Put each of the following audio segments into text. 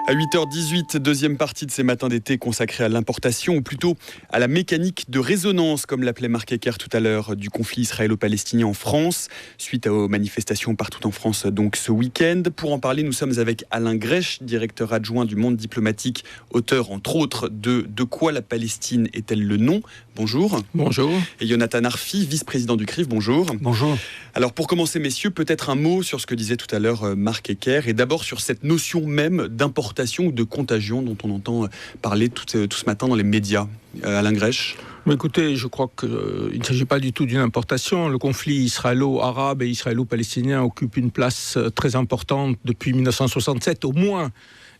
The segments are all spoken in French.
À 8h18, deuxième partie de ces matins d'été consacrée à l'importation, ou plutôt à la mécanique de résonance, comme l'appelait Marc Ecker tout à l'heure, du conflit israélo-palestinien en France, suite aux manifestations partout en France donc ce week-end. Pour en parler, nous sommes avec Alain Grèche, directeur adjoint du Monde diplomatique, auteur entre autres de « De quoi la Palestine est-elle le nom ?» Bonjour. Bonjour. Et Jonathan Arfi, vice-président du CRIF, bonjour. Bonjour. Alors pour commencer messieurs, peut-être un mot sur ce que disait tout à l'heure Marc Ecker, et d'abord sur cette notion même d'importation ou de contagion dont on entend parler tout ce matin dans les médias. Alain Grèche. Écoutez, je crois qu'il ne s'agit pas du tout d'une importation. Le conflit israélo-arabe et israélo-palestinien occupe une place très importante depuis 1967 au moins.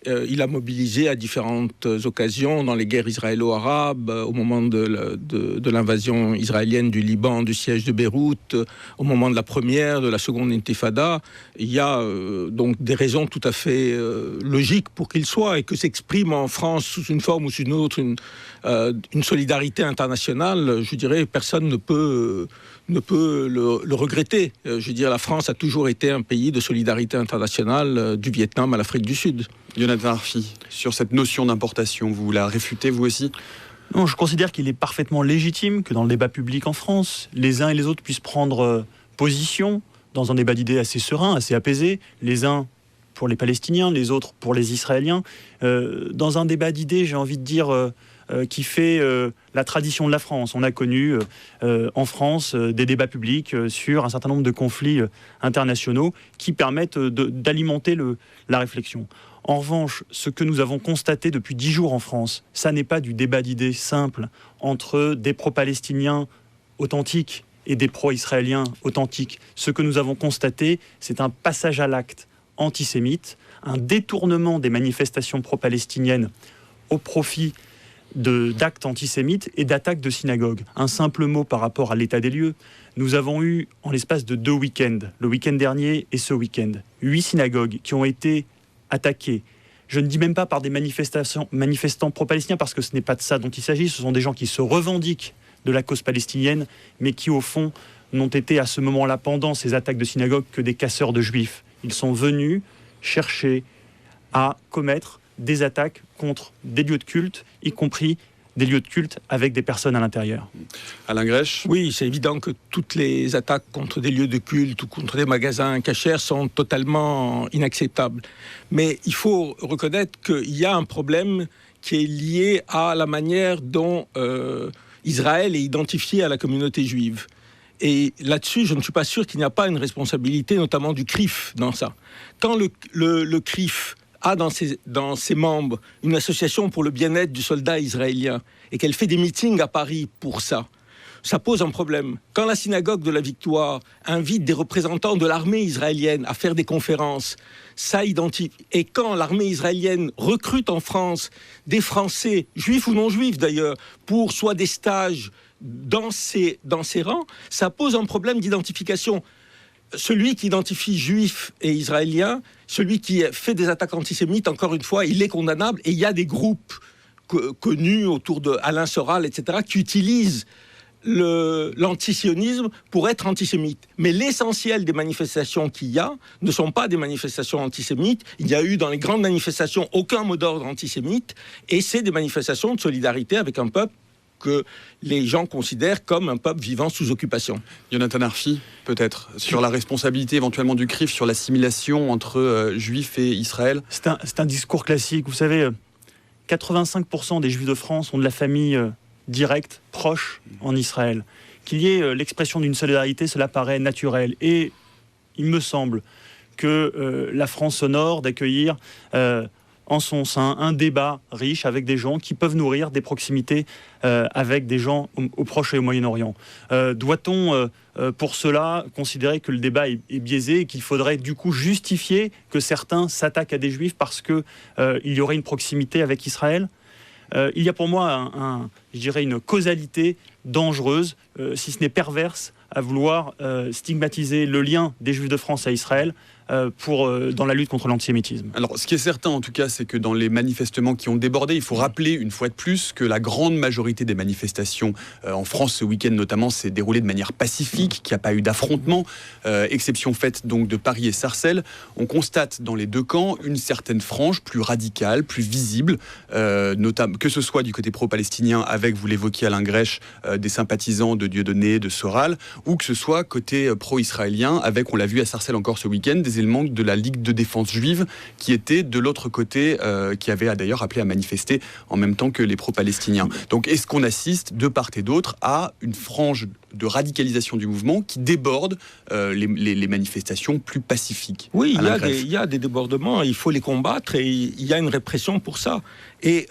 Il a mobilisé à différentes occasions dans les guerres israélo-arabes, au moment de l'invasion israélienne du Liban, du siège de Beyrouth, au moment de la première, de la seconde intifada. Il y a donc des raisons tout à fait logiques pour qu'il soit et que s'exprime en France sous une forme ou sous une autre une solidarité internationale. Je dirais personne ne peut le regretter. Je veux dire, la France a toujours été un pays de solidarité internationale, du Vietnam à l'Afrique du Sud. Jonathan Arfi, sur cette notion d'importation, vous la réfutez vous aussi ? Non, je considère qu'il est parfaitement légitime que dans le débat public en France, les uns et les autres puissent prendre position dans un débat d'idées assez serein, assez apaisé, les uns pour les Palestiniens, les autres pour les Israéliens. Dans un débat d'idées, j'ai envie de dire, qui fait la tradition de la France. On a connu en France des débats publics sur un certain nombre de conflits internationaux qui permettent d'alimenter la réflexion. En revanche, ce que nous avons constaté depuis 10 jours en France, ça n'est pas du débat d'idées simple entre des pro-palestiniens authentiques et des pro-israéliens authentiques. Ce que nous avons constaté, c'est un passage à l'acte antisémite, un détournement des manifestations pro-palestiniennes au profit d'actes antisémites et d'attaques de synagogues. Un simple mot par rapport à l'état des lieux. Nous avons eu, en l'espace de 2 week-ends, le week-end dernier et ce week-end, 8 synagogues qui ont été attaqués. Je ne dis même pas par des manifestants pro-palestiniens, parce que ce n'est pas de ça dont il s'agit. Ce sont des gens qui se revendiquent de la cause palestinienne, mais qui, au fond, n'ont été à ce moment-là, pendant ces attaques de synagogues, que des casseurs de juifs. Ils sont venus chercher à commettre des attaques contre des lieux de culte, y compris des lieux de culte avec des personnes à l'intérieur. Alain Grèche. Oui, c'est évident que toutes les attaques contre des lieux de culte ou contre des magasins cachers sont totalement inacceptables. Mais il faut reconnaître qu'il y a un problème qui est lié à la manière dont Israël est identifié à la communauté juive. Et là-dessus, je ne suis pas sûr qu'il n'y a pas une responsabilité, notamment du CRIF, dans ça. Quand le CRIF a dans ses membres une association pour le bien-être du soldat israélien et qu'elle fait des meetings à Paris pour ça, ça pose un problème. Quand la synagogue de la Victoire invite des représentants de l'armée israélienne à faire des conférences, ça identifie. Et quand l'armée israélienne recrute en France des Français, juifs ou non juifs d'ailleurs, pour soit des stages dans ses rangs, ça pose un problème d'identification. Celui qui identifie juifs et israéliens, celui qui fait des attaques antisémites, encore une fois, il est condamnable. Et il y a des groupes connus autour de Alain Soral, etc., qui utilisent l'antisionisme pour être antisémites. Mais l'essentiel des manifestations qu'il y a ne sont pas des manifestations antisémites. Il n'y a eu dans les grandes manifestations aucun mot d'ordre antisémite. Et c'est des manifestations de solidarité avec un peuple que les gens considèrent comme un peuple vivant sous occupation. Jonathan Arfi, peut-être, sur la responsabilité éventuellement du CRIF, sur l'assimilation entre juifs et Israël. C'est un discours classique. Vous savez, 85% des juifs de France ont de la famille directe, proche en Israël. Qu'il y ait l'expression d'une solidarité, cela paraît naturel. Et il me semble que la France honore d'accueillir en son sein un débat riche avec des gens qui peuvent nourrir des proximités avec des gens au Proche et au Moyen-Orient. Doit-on pour cela considérer que le débat est biaisé et qu'il faudrait du coup justifier que certains s'attaquent à des juifs parce qu'il y aurait une proximité avec Israël ? Il y a pour moi je dirais une causalité dangereuse, si ce n'est perverse, à vouloir stigmatiser le lien des Juifs de France à Israël dans la lutte contre l'antisémitisme. Alors, ce qui est certain, en tout cas, c'est que dans les manifestements qui ont débordé, il faut rappeler une fois de plus que la grande majorité des manifestations en France ce week-end notamment s'est déroulée de manière pacifique, qu'il n'y a pas eu d'affrontement, exception faite donc de Paris et Sarcelles. On constate dans les deux camps une certaine frange plus radicale, plus visible, notamment que ce soit du côté pro-palestinien avec, vous l'évoquiez Alain Grèche, des sympathisants de Dieudonné, de Soral, ou que ce soit côté pro-israélien avec, on l'a vu à Sarcelles encore ce week-end, des éléments de la Ligue de défense juive qui étaient de l'autre côté, qui avait d'ailleurs appelé à manifester en même temps que les pro-palestiniens. Donc est-ce qu'on assiste de part et d'autre à une frange de radicalisation du mouvement qui déborde les manifestations plus pacifiques? Oui, il y a des débordements, il faut les combattre et il y a une répression pour ça. Et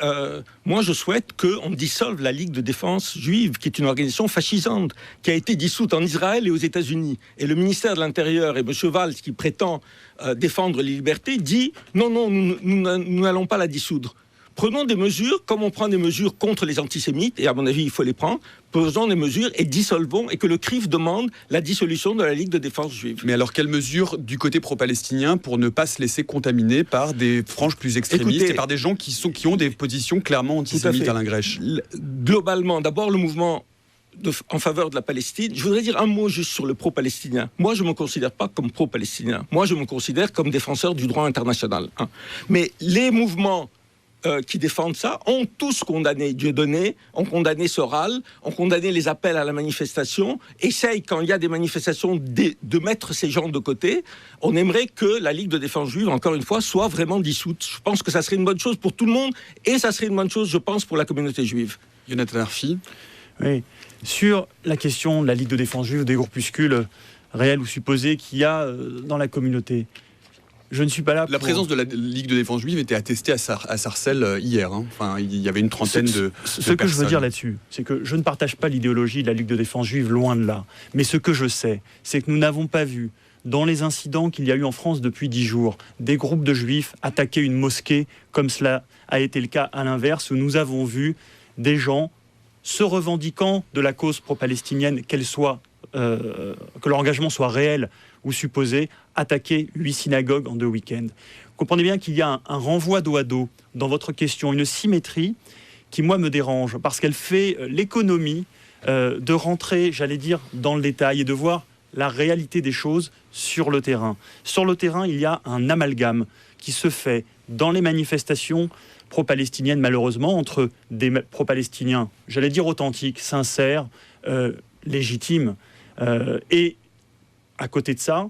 moi, je souhaite qu'on dissolve la Ligue de défense juive, qui est une organisation fascisante, qui a été dissoute en Israël et aux États-Unis. Et le ministère de l'Intérieur et M. Valls, qui prétend défendre les libertés, dit non, nous n'allons pas la dissoudre. Prenons des mesures, comme on prend des mesures contre les antisémites, et à mon avis, il faut les prendre, prenons des mesures et dissolvons, et que le CRIF demande la dissolution de la Ligue de défense juive. Mais alors, quelles mesures du côté pro-palestinien pour ne pas se laisser contaminer par des franges plus extrémistes et par des gens qui ont des positions clairement antisémites, Alain Grèche? Globalement, d'abord, le mouvement en faveur de la Palestine. Je voudrais dire un mot juste sur le pro-palestinien. Moi, je ne me considère pas comme pro-palestinien. Moi, je me considère comme défenseur du droit international. Mais les mouvements qui défendent ça, ont tous condamné Dieudonné, ont condamné Soral, ont condamné les appels à la manifestation, essayent, quand il y a des manifestations, de mettre ces gens de côté. On aimerait que la Ligue de défense juive, encore une fois, soit vraiment dissoute. Je pense que ça serait une bonne chose pour tout le monde, et ça serait une bonne chose, je pense, pour la communauté juive. Jonathan Arfi. Oui. Sur la question de la Ligue de défense juive, des groupuscules réels ou supposés qu'il y a dans la communauté, je ne suis pas là pour... La présence de la Ligue de défense juive était attestée à Sarcelles hier. Enfin, il y avait une trentaine de Ce que je veux dire là-dessus, c'est que je ne partage pas l'idéologie de la Ligue de défense juive, loin de là. Mais ce que je sais, c'est que nous n'avons pas vu, dans les incidents qu'il y a eu en France depuis 10 jours, des groupes de juifs attaquer une mosquée, comme cela a été le cas à l'inverse, où nous avons vu des gens se revendiquant de la cause pro-palestinienne, qu'elle soit, que leur engagement soit réel ou supposé, attaquer 8 synagogues en 2 week-ends. Comprenez bien qu'il y a un renvoi dos à dos dans votre question, une symétrie qui, moi, me dérange, parce qu'elle fait l'économie de rentrer, j'allais dire, dans le détail et de voir la réalité des choses sur le terrain. Sur le terrain, il y a un amalgame qui se fait dans les manifestations pro-palestiniennes, malheureusement, entre des pro-palestiniens, j'allais dire authentiques, sincères, légitimes, et à côté de ça,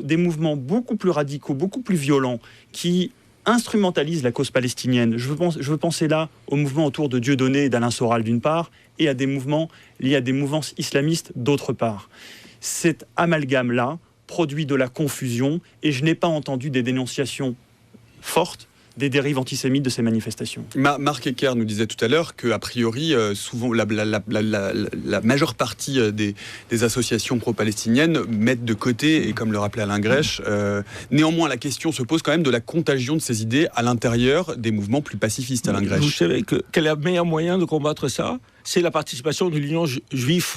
des mouvements beaucoup plus radicaux, beaucoup plus violents, qui instrumentalisent la cause palestinienne. Je veux penser là au mouvement autour de Dieudonné et d'Alain Soral d'une part, et à des mouvements liés à des mouvances islamistes d'autre part. Cet amalgame-là produit de la confusion, et je n'ai pas entendu des dénonciations fortes des dérives antisémites de ces manifestations. Marc Ecker nous disait tout à l'heure qu'a priori, souvent, la majeure partie des associations pro-palestiniennes mettent de côté, et comme le rappelait Alain Grèche, néanmoins la question se pose quand même de la contagion de ces idées à l'intérieur des mouvements plus pacifistes, Alain Grèche. Vous savez quel est le meilleur moyen de combattre ça ? C'est la participation de l'Union juive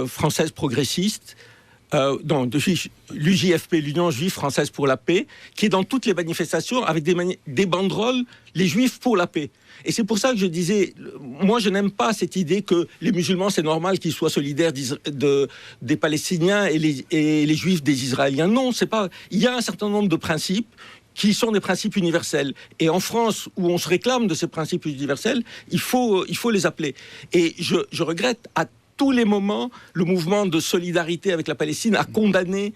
française progressiste, de l'UJFP, l'Union juive française pour la paix, qui est dans toutes les manifestations avec des banderoles, les juifs pour la paix. Et c'est pour ça que je disais, moi je n'aime pas cette idée que les musulmans c'est normal qu'ils soient solidaires des Palestiniens et les juifs des Israéliens. Non, c'est pas. Il y a un certain nombre de principes qui sont des principes universels. Et en France, où on se réclame de ces principes universels, il faut les appeler. Et je regrette à tous les moments, le mouvement de solidarité avec la Palestine a condamné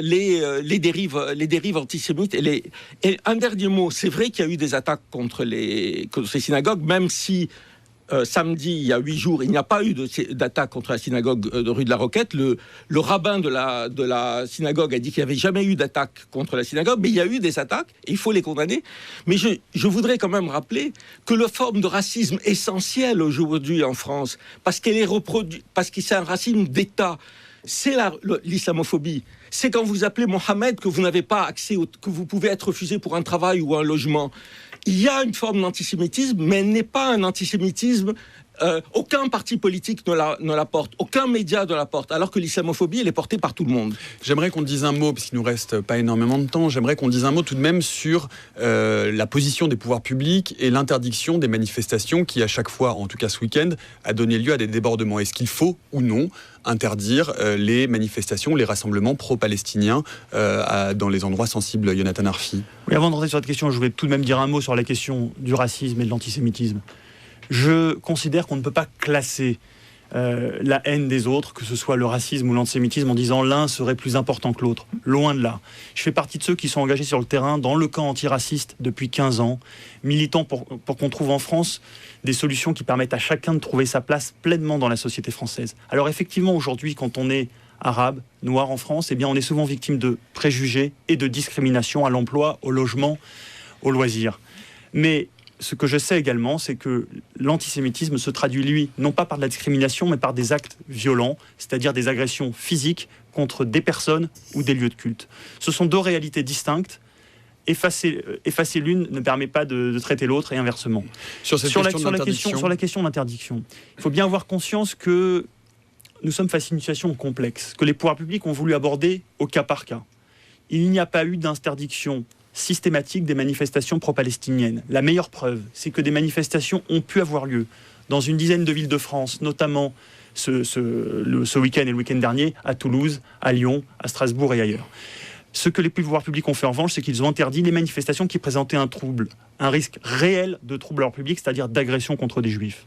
les dérives antisémites. Et un dernier mot, c'est vrai qu'il y a eu des attaques contre les synagogues, même si samedi, il y a 8 jours, il n'y a pas eu d'attaque contre la synagogue de rue de la Roquette. Le rabbin de la synagogue a dit qu'il n'y avait jamais eu d'attaque contre la synagogue, mais il y a eu des attaques, et il faut les condamner. Mais je voudrais quand même rappeler que la forme de racisme essentielle aujourd'hui en France, parce qu'elle est reproduite, parce que c'est un racisme d'État, c'est l'islamophobie. C'est quand vous appelez Mohamed que vous n'avez pas accès, que vous pouvez être refusé pour un travail ou un logement. Il y a une forme d'antisémitisme, mais elle n'est pas un antisémitisme aucun parti politique ne la porte, aucun média ne la porte, alors que l'islamophobie, elle est portée par tout le monde. J'aimerais qu'on dise un mot, parce qu'il nous reste pas énormément de temps, j'aimerais qu'on dise un mot tout de même sur la position des pouvoirs publics et l'interdiction des manifestations qui, à chaque fois, en tout cas ce week-end, a donné lieu à des débordements. Est-ce qu'il faut ou non interdire les manifestations, les rassemblements pro-palestiniens dans les endroits sensibles, Yonatan Arfi? Oui, avant d'entrer sur cette question, je voulais tout de même dire un mot sur la question du racisme et de l'antisémitisme. Je considère qu'on ne peut pas classer la haine des autres, que ce soit le racisme ou l'antisémitisme, en disant l'un serait plus important que l'autre. Loin de là. Je fais partie de ceux qui sont engagés sur le terrain dans le camp antiraciste depuis 15 ans, militant pour qu'on trouve en France des solutions qui permettent à chacun de trouver sa place pleinement dans la société française. Alors effectivement, aujourd'hui, quand on est arabe, noir en France, eh bien, on est souvent victime de préjugés et de discrimination à l'emploi, au logement, aux loisirs. Mais ce que je sais également, c'est que l'antisémitisme se traduit, lui, non pas par de la discrimination, mais par des actes violents, c'est-à-dire des agressions physiques contre des personnes ou des lieux de culte. Ce sont deux réalités distinctes. Effacer l'une ne permet pas de traiter l'autre et inversement. Sur la question d'interdiction, il faut bien avoir conscience que nous sommes face à une situation complexe, que les pouvoirs publics ont voulu aborder au cas par cas. Il n'y a pas eu d'interdiction systématique des manifestations pro-palestiniennes. La meilleure preuve, c'est que des manifestations ont pu avoir lieu dans une dizaine de villes de France, notamment ce week-end et le week-end dernier, à Toulouse, à Lyon, à Strasbourg et ailleurs. Ce que les pouvoirs publics ont fait en revanche, c'est qu'ils ont interdit les manifestations qui présentaient un risque réel de trouble à l'ordre public, c'est-à-dire d'agression contre des juifs.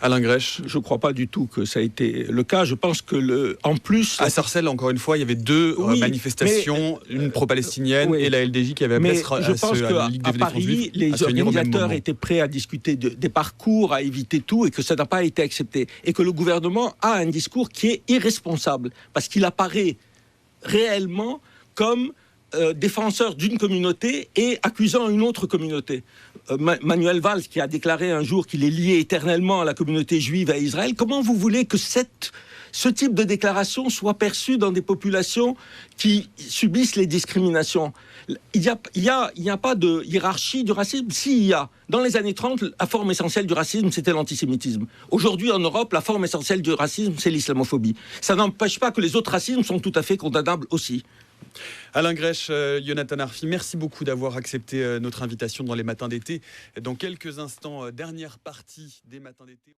Alain Grèche. Je ne crois pas du tout que ça a été le cas. Je pense que, en plus... À Sarcelles, encore une fois, il y avait deux manifestations, une pro-palestinienne et la LDJ qui avait appelé la Ligue des Défenses juifs. Les organisateurs étaient prêts à discuter des parcours, à éviter tout, et que ça n'a pas été accepté. Et que le gouvernement a un discours qui est irresponsable, parce qu'il apparaît réellement comme défenseur d'une communauté et accusant une autre communauté. Manuel Valls, qui a déclaré un jour qu'il est lié éternellement à la communauté juive à Israël, comment vous voulez que ce type de déclaration soit perçu dans des populations qui subissent les discriminations? Il n'y a pas de hiérarchie du racisme. S'il y a, dans les années 30, la forme essentielle du racisme, c'était l'antisémitisme. Aujourd'hui, en Europe, la forme essentielle du racisme, c'est l'islamophobie. Ça n'empêche pas que les autres racismes sont tout à fait condamnables aussi. Alain Grèche, Yonatan Arfi, merci beaucoup d'avoir accepté notre invitation dans les matins d'été. Dans quelques instants, dernière partie des matins d'été.